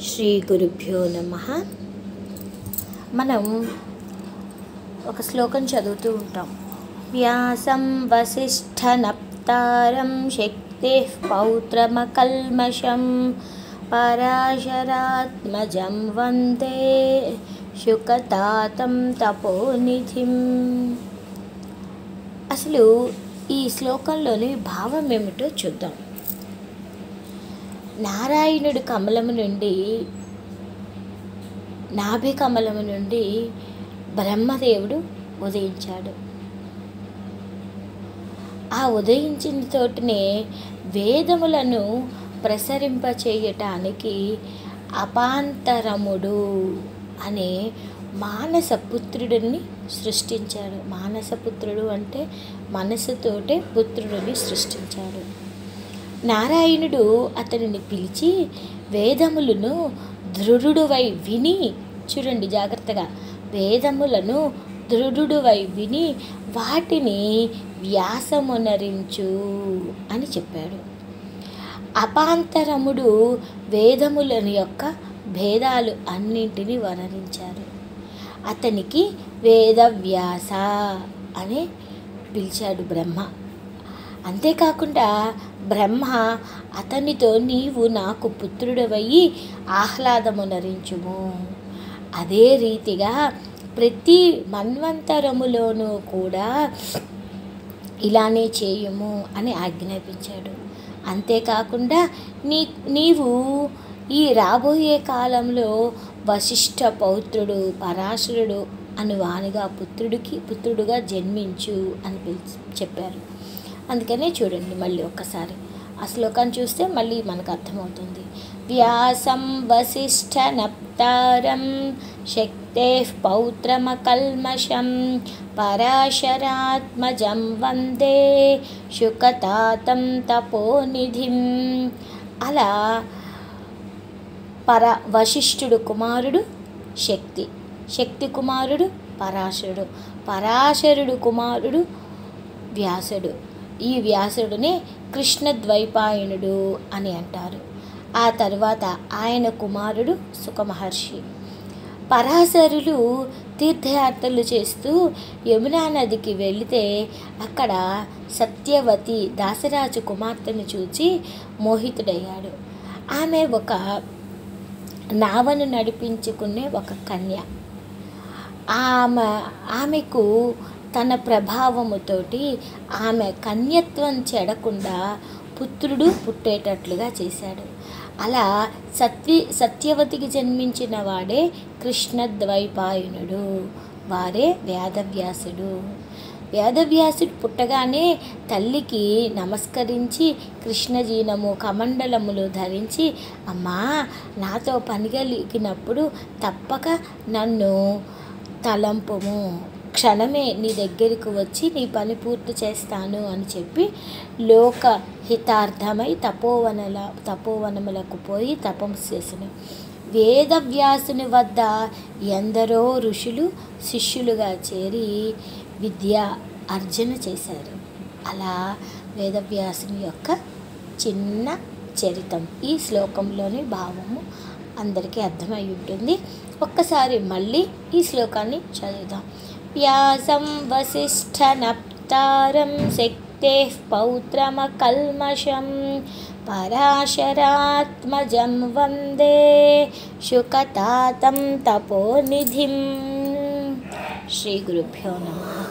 శ్రీ గురుభ్యో నమః. మనం ఒక శ్లోకం చదువుతూ ఉంటాం. వ్యాసం వసిష్ఠనప్తారం శక్తిః పౌత్రమకల్మషం పరాశరాత్మజం వందే శుకతాతం తపోనిధిం. అసలు ఈ శ్లోకంలోని భావం ఏమిటో చూద్దాం. నారాయణుడు కమలము నుండి, నాభి కమలము నుండి బ్రహ్మదేవుడు ఉదయించాడు. ఆ ఉదయించిన తోటనే వేదములను ప్రసరింపచేయటానికి అపాంతరముడు అనే మానసపుత్రుడిని సృష్టించాడు. మానసపుత్రుడు అంటే మనసుతోటే పుత్రుడిని సృష్టించాడు. నారాయణుడు అతనిని పిలిచి వేదములను దృఢుడువై విని, చూడండి జాగ్రత్తగా, వేదములను దృఢుడువై విని వాటిని వ్యాసమునరించు అని చెప్పాడు. అపాంతరముడు వేదములని యొక్క భేదాలు అన్నింటినీ వర్ణించారు. అతనికి వేదవ్యాస అని పిలిచాడు బ్రహ్మ. అంతేకాకుండా బ్రహ్మ అతనితో నీవు నాకు పుత్రుడవయ్యి ఆహ్లాదమునరించుము, అదే రీతిగా ప్రతి మన్వంతరములోనూ కూడా ఇలానే చేయుము అని ఆజ్ఞాపించాడు. అంతేకాకుండా నీవు ఈ రాబోయే కాలంలో వశిష్ఠ పౌత్రుడు పరాశరుడు అను వానిగా పుత్రుడుగా జన్మించు అని చెప్పారు. అందుకనే చూడండి, మళ్ళీ ఒక్కసారి ఆ శ్లోకాన్ని చూస్తే మళ్ళీ మనకు అర్థమవుతుంది. వ్యాసం వసిష్ఠనప్తారం శక్తేః పౌత్రమకల్మషం పరాశరాత్మజం వందే శుకతాతం తపోనిధిం. అలా వశిష్ఠుడు కుమారుడు శక్తి కుమారుడు పరాశరుడు, పరాశరుడు కుమారుడు వ్యాసుడు. ఈ వ్యాసుడిని కృష్ణద్వైపాయనుడు అని అంటారు. ఆ తర్వాత ఆయన కుమారుడు సుఖమహర్షి. పరాశరులు తీర్థయాత్రలు చేస్తూ యమునా నదికి వెళితే అక్కడ సత్యవతి దాసరాజు కుమార్తెను చూచి మోహితుడయ్యాడు. ఆమె ఒక నావను నడిపించుకునే ఒక కన్య. ఆమెకు తన ప్రభావముతోటి ఆమె కన్యత్వం చెడకుండా పుత్రుడు పుట్టేటట్లుగా చేశాడు. అలా సత్యవతికి జన్మించిన వాడే కృష్ణద్వైపాయనుడు, వారే వేదవ్యాసుడు. వేదవ్యాసుడు పుట్టగానే తల్లికి నమస్కరించి కృష్ణజీనము కమండలములు ధరించి, అమ్మా నాతో పనిగలిగినప్పుడు తప్పక నన్ను తలంపుము, క్షణమే నీ దగ్గరికి వచ్చి నీ పని పూర్తి చేస్తాను అని చెప్పి లోక హితార్థమై తపోవనములకు పోయి తపస్సు చేసిన వేదవ్యాసుని వద్ద ఎందరో ఋషులు శిష్యులుగా చేరి విద్య అర్జన చేశారు. అలా వేదవ్యాసుని యొక్క చిన్న చరితం ఈ శ్లోకంలోని భావము అందరికీ అర్థమై ఉంటుంది. ఒక్కసారి మళ్ళీ ఈ శ్లోకాన్ని చదువుదాం. వ్యాసం వసిష్ఠనప్తారం శక్తేః పౌత్రమకల్మషం పరాశరాత్మజం వందే శుకతాతం తపోనిధిం. శ్రీ గురుభ్యో నమః.